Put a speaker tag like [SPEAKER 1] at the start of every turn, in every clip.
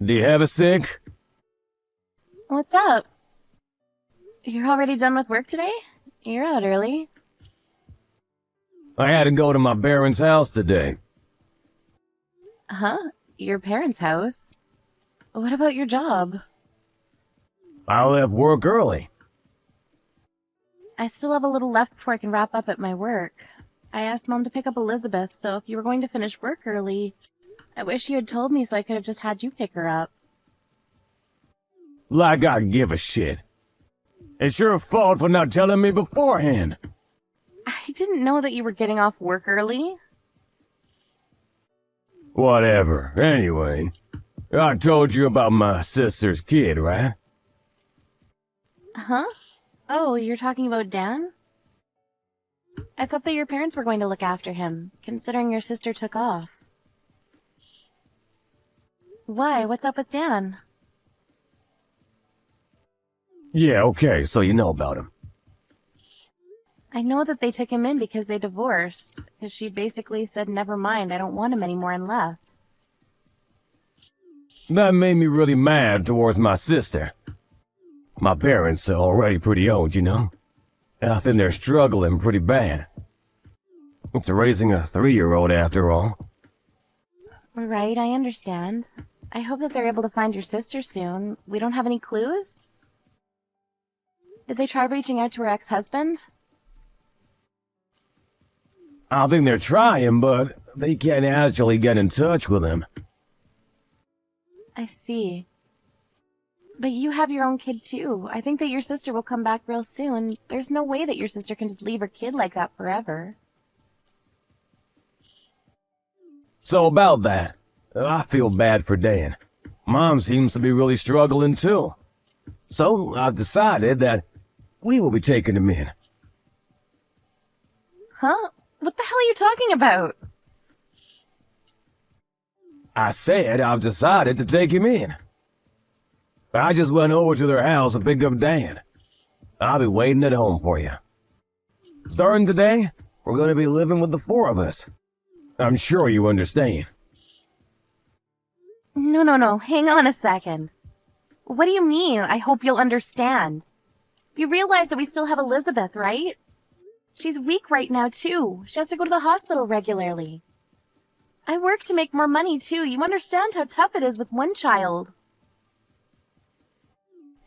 [SPEAKER 1] Do you have a sink?
[SPEAKER 2] What's up? You're already done with work today? You're out early.
[SPEAKER 1] I had to go to my parents' house today.
[SPEAKER 2] Huh? Your parents' house? What about your job?
[SPEAKER 1] I left work early.
[SPEAKER 2] I still have a little left before I can wrap up at my work. I asked Mom to pick up Elizabeth, so if you were going to finish work early, I wish you had told me so I could have just had you pick her up.
[SPEAKER 1] Like I give a shit. It's your fault for not telling me beforehand.
[SPEAKER 2] I didn't know that you were getting off work early.
[SPEAKER 1] Whatever. Anyway, I told you about my sister's kid, right?
[SPEAKER 2] Huh? Oh, you're talking about Dan? I thought that your parents were going to look after him, considering your sister took off. Why? What's up with Dan?
[SPEAKER 1] Yeah, okay, so you know about him.
[SPEAKER 2] I know that they took him in because they divorced, because she basically said, never mind, I don't want him anymore, and left.
[SPEAKER 1] That made me really mad towards my sister. My parents are already pretty old, you know? I think they're struggling pretty bad. It's raising a 3-year-old after all.
[SPEAKER 2] Right, I understand. I hope that they're able to find your sister soon. We don't have any clues? Did they try reaching out to her ex-husband?
[SPEAKER 1] I think they're trying, but they can't actually get in touch with him.
[SPEAKER 2] I see. But you have your own kid too. I think that your sister will come back real soon. There's no way that your sister can just leave her kid like that forever.
[SPEAKER 1] So about that, I feel bad for Dan. Mom seems to be really struggling too. So I've decided that we will be taking him in.
[SPEAKER 2] Huh? What the hell are you talking about?
[SPEAKER 1] I said I've decided to take him in. I just went over to their house to pick up Dan. I'll be waiting at home for you. Starting today, we're going to be living with the 4 of us. I'm sure you understand.
[SPEAKER 2] No. Hang on a second. What do you mean, I hope you'll understand? You realize that we still have Elizabeth, right? She's weak right now, too. She has to go to the hospital regularly. I work to make more money, too. You understand how tough it is with one child.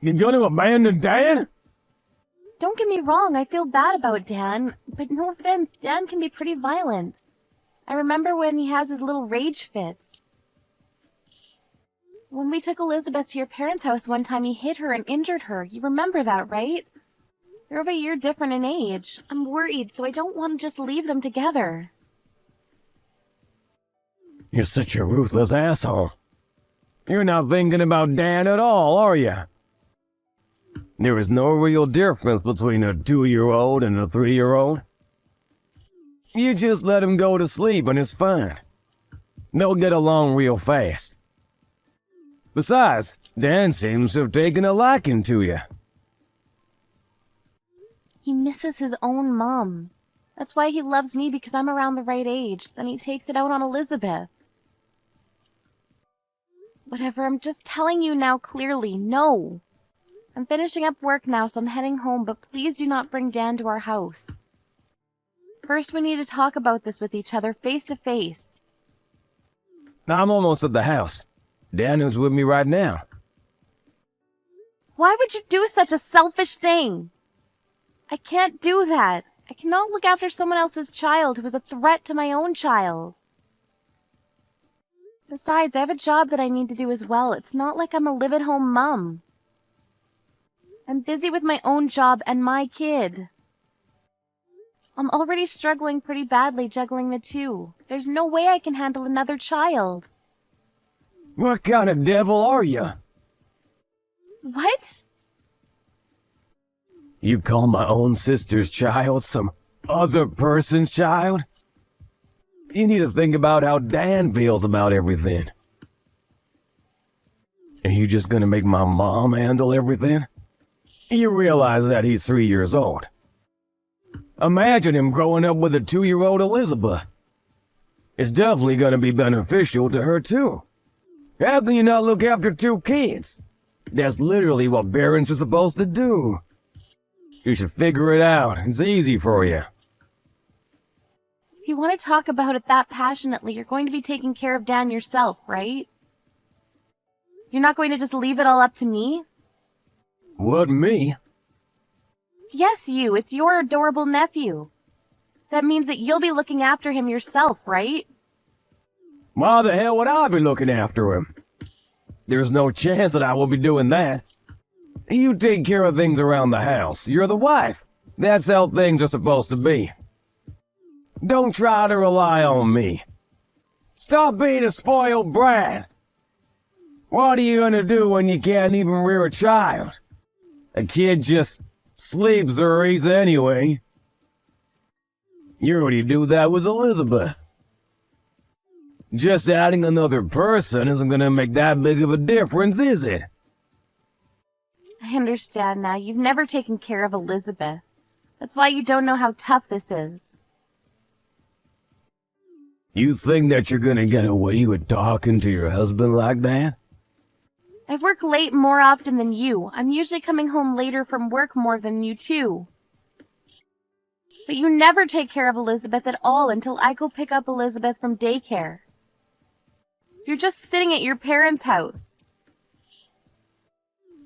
[SPEAKER 1] You going to abandon Dan?
[SPEAKER 2] Don't get me wrong, I feel bad about Dan, but no offense, Dan can be pretty violent. I remember when he has his little rage fits. When we took Elizabeth to your parents' house one time, he hit her and injured her. You remember that, right? They're over a year different in age. I'm worried, so I don't want to just leave them together.
[SPEAKER 1] You're such a ruthless asshole. You're not thinking about Dan at all, are you? There is no real difference between a 2-year-old and a 3-year-old. You just let him go to sleep and it's fine. They'll get along real fast. Besides, Dan seems to have taken a liking to you.
[SPEAKER 2] He misses his own mom. That's why he loves me, because I'm around the right age. Then he takes it out on Elizabeth. Whatever, I'm just telling you now clearly, no. I'm finishing up work now, so I'm heading home, but please do not bring Dan to our house. First, we need to talk about this with each other, face to face.
[SPEAKER 1] I'm almost at the house. Dan is with me right now.
[SPEAKER 2] Why would you do such a selfish thing? I can't do that. I cannot look after someone else's child who is a threat to my own child. Besides, I have a job that I need to do as well. It's not like I'm a live-at-home mom. I'm busy with my own job and my kid. I'm already struggling pretty badly juggling the two. There's no way I can handle another child.
[SPEAKER 1] What kind of devil are you?
[SPEAKER 2] What?
[SPEAKER 1] You call my own sister's child some other person's child? You need to think about how Dan feels about everything. Are you just gonna make my mom handle everything? You realize that he's 3 years old. Imagine him growing up with a 2-year-old Elizabeth. It's definitely gonna be beneficial to her too. How can you not look after two kids? That's literally what parents are supposed to do. You should figure it out. It's easy for you.
[SPEAKER 2] If you want to talk about it that passionately, you're going to be taking care of Dan yourself, right? You're not going to just leave it all up to me?
[SPEAKER 1] What, me?
[SPEAKER 2] Yes, you. It's your adorable nephew. That means that you'll be looking after him yourself, right?
[SPEAKER 1] Why the hell would I be looking after him? There's no chance that I will be doing that. You take care of things around the house. You're the wife. That's how things are supposed to be. Don't try to rely on me. Stop being a spoiled brat. What are you gonna do when you can't even rear a child? A kid just sleeps or eats anyway. You already do that with Elizabeth. Just adding another person isn't gonna make that big of a difference, is it?
[SPEAKER 2] I understand now. You've never taken care of Elizabeth. That's why you don't know how tough this is.
[SPEAKER 1] You think that you're gonna get away with talking to your husband like that?
[SPEAKER 2] I've worked late more often than you. I'm usually coming home later from work more than you too. But you never take care of Elizabeth at all until I go pick up Elizabeth from daycare. You're just sitting at your parents' house.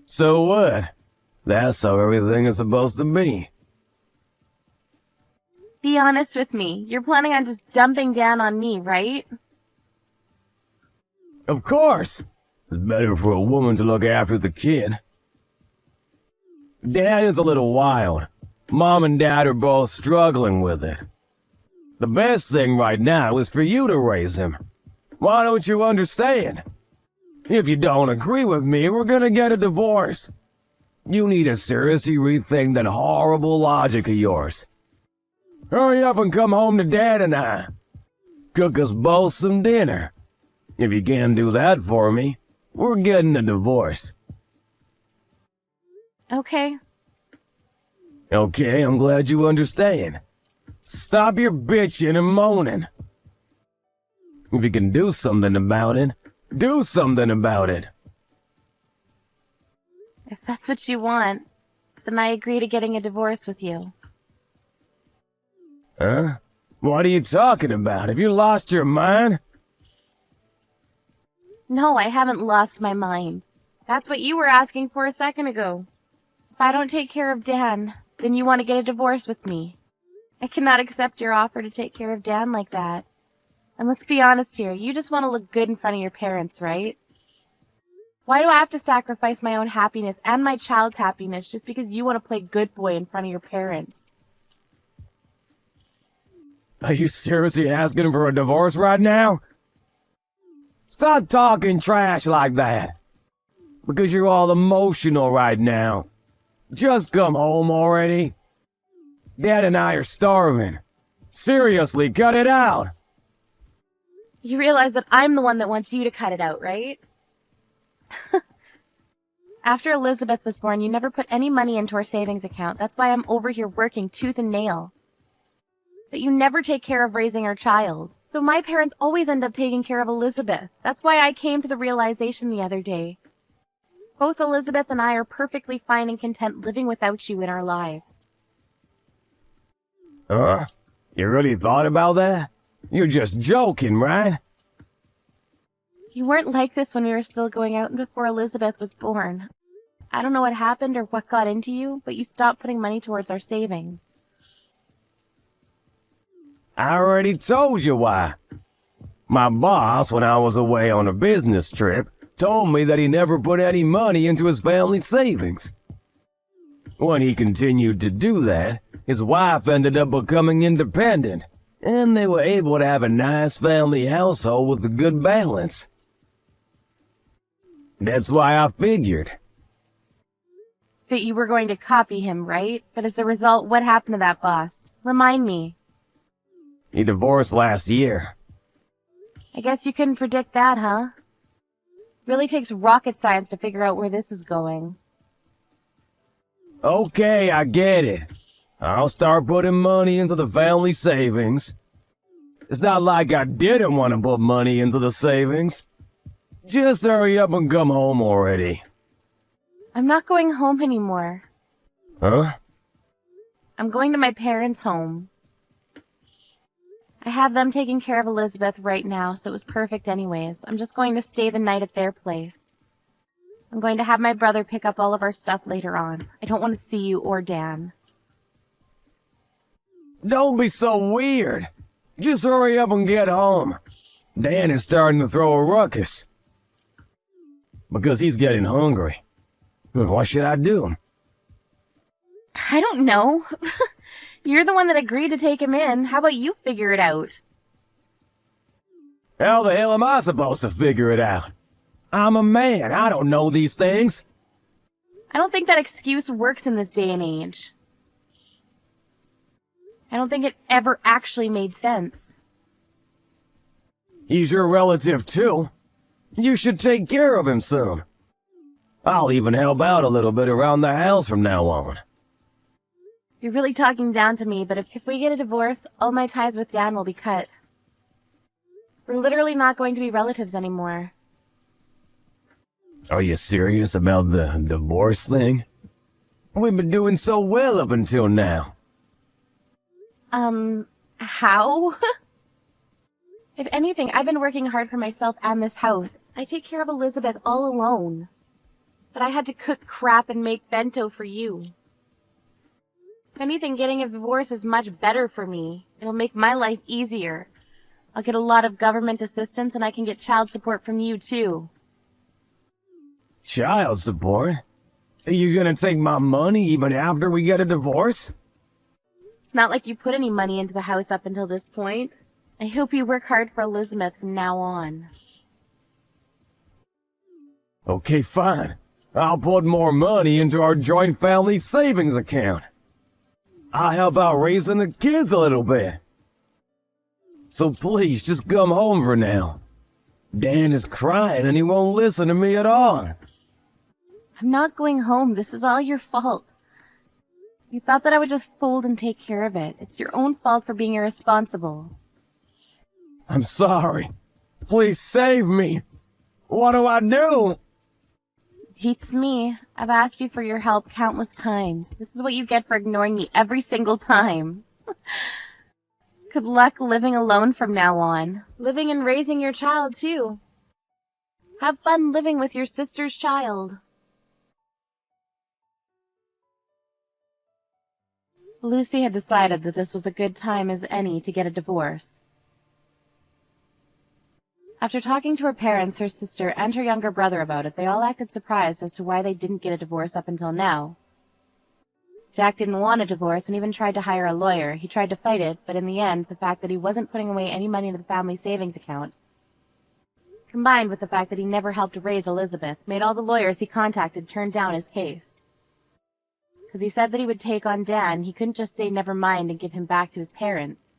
[SPEAKER 1] So what? That's how everything is supposed to be.
[SPEAKER 2] Be honest with me. You're planning on just dumping Dan on me, right?
[SPEAKER 1] Of course! It's better for a woman to look after the kid. Dad is a little wild. Mom and Dad are both struggling with it. The best thing right now is for you to raise him. Why don't you understand? If you don't agree with me, we're gonna get a divorce. You need to seriously rethink that horrible logic of yours. Hurry up and come home to Dad and I. Cook us both some dinner. If you can't do that for me, we're getting a divorce.
[SPEAKER 2] Okay.
[SPEAKER 1] Okay, I'm glad you understand. Stop your bitching and moaning. If you can do something about it, do something about it.
[SPEAKER 2] If that's what you want, then I agree to getting a divorce with you.
[SPEAKER 1] Huh? What are you talking about? Have you lost your mind?
[SPEAKER 2] No, I haven't lost my mind. That's what you were asking for a second ago. If I don't take care of Dan, then you want to get a divorce with me. I cannot accept your offer to take care of Dan like that. And let's be honest here, you just want to look good in front of your parents, right? Why do I have to sacrifice my own happiness and my child's happiness just because you want to play good boy in front of your parents?
[SPEAKER 1] Are you seriously asking for a divorce right now? Stop talking trash like that. Because you're all emotional right now. Just come home already. Dad and I are starving. Seriously, cut it out.
[SPEAKER 2] You realize that I'm the one that wants you to cut it out, right? After Elizabeth was born, you never put any money into our savings account. That's why I'm over here working tooth and nail. But you never take care of raising our child. So my parents always end up taking care of Elizabeth. That's why I came to the realization the other day. Both Elizabeth and I are perfectly fine and content living without you in our lives.
[SPEAKER 1] You really thought about that? You're just joking, right?
[SPEAKER 2] You weren't like this when we were still going out and before Elizabeth was born. I don't know what happened or what got into you, but you stopped putting money towards our savings.
[SPEAKER 1] I already told you why. My boss, when I was away on a business trip, told me that he never put any money into his family savings. When he continued to do that, his wife ended up becoming independent, and they were able to have a nice family household with a good balance. That's why I figured.
[SPEAKER 2] That you were going to copy him, right? But as a result, what happened to that boss? Remind me.
[SPEAKER 1] He divorced last year.
[SPEAKER 2] I guess you couldn't predict that, huh? Really takes rocket science to figure out where this is going.
[SPEAKER 1] Okay, I get it. I'll start putting money into the family savings. It's not like I didn't want to put money into the savings. Just hurry up and come home already.
[SPEAKER 2] I'm not going home anymore.
[SPEAKER 1] Huh?
[SPEAKER 2] I'm going to my parents' home. I have them taking care of Elizabeth right now, so it was perfect anyways. I'm just going to stay the night at their place. I'm going to have my brother pick up all of our stuff later on. I don't want to see you or Dan.
[SPEAKER 1] Don't be so weird. Just hurry up and get home. Dan is starting to throw a ruckus. Because he's getting hungry. What should I do?
[SPEAKER 2] I don't know. You're the one that agreed to take him in. How about you figure it out?
[SPEAKER 1] How the hell am I supposed to figure it out? I'm a man. I don't know these things.
[SPEAKER 2] I don't think that excuse works in this day and age. I don't think it ever actually made sense.
[SPEAKER 1] He's your relative, too. You should take care of him soon. I'll even help out a little bit around the house from now on.
[SPEAKER 2] You're really talking down to me, but if we get a divorce, all my ties with Dan will be cut. We're literally not going to be relatives anymore.
[SPEAKER 1] Are you serious about the divorce thing? We've been doing so well up until now.
[SPEAKER 2] How? If anything, I've been working hard for myself and this house. I take care of Elizabeth all alone. But I had to cook crap and make bento for you. If anything, getting a divorce is much better for me. It'll make my life easier. I'll get a lot of government assistance and I can get child support from you too.
[SPEAKER 1] Child support? Are you gonna take my money even after we get a divorce?
[SPEAKER 2] It's not like you put any money into the house up until this point. I hope you work hard for Elizabeth from now on.
[SPEAKER 1] Okay, fine. I'll put more money into our joint family savings account. I'll help out raising the kids a little bit. So please, just come home for now. Dan is crying and he won't listen to me at all.
[SPEAKER 2] I'm not going home. This is all your fault. You thought that I would just fold and take care of it. It's your own fault for being irresponsible.
[SPEAKER 1] I'm sorry. Please save me. What do I do?
[SPEAKER 2] Beats me. I've asked you for your help countless times. This is what you get for ignoring me every single time. Good luck living alone from now on. Living and raising your child, too. Have fun living with your sister's child. Lucy had decided that this was a good time as any to get a divorce. After talking to her parents, her sister, and her younger brother about it, they all acted surprised as to why they didn't get a divorce up until now. Jack didn't want a divorce and even tried to hire a lawyer. He tried to fight it, but in the end, the fact that he wasn't putting away any money into the family savings account, combined with the fact that he never helped raise Elizabeth, made all the lawyers he contacted turn down his case. Because he said that he would take on Dan, he couldn't just say never mind and give him back to his parents.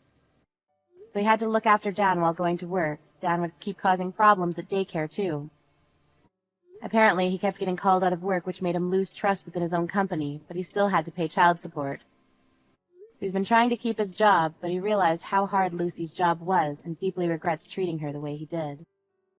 [SPEAKER 2] So he had to look after Dan while going to work. Dan would keep causing problems at daycare, too. Apparently, he kept getting called out of work, which made him lose trust within his own company, but he still had to pay child support. He's been trying to keep his job, but he realized how hard Lucy's job was and deeply regrets treating her the way he did.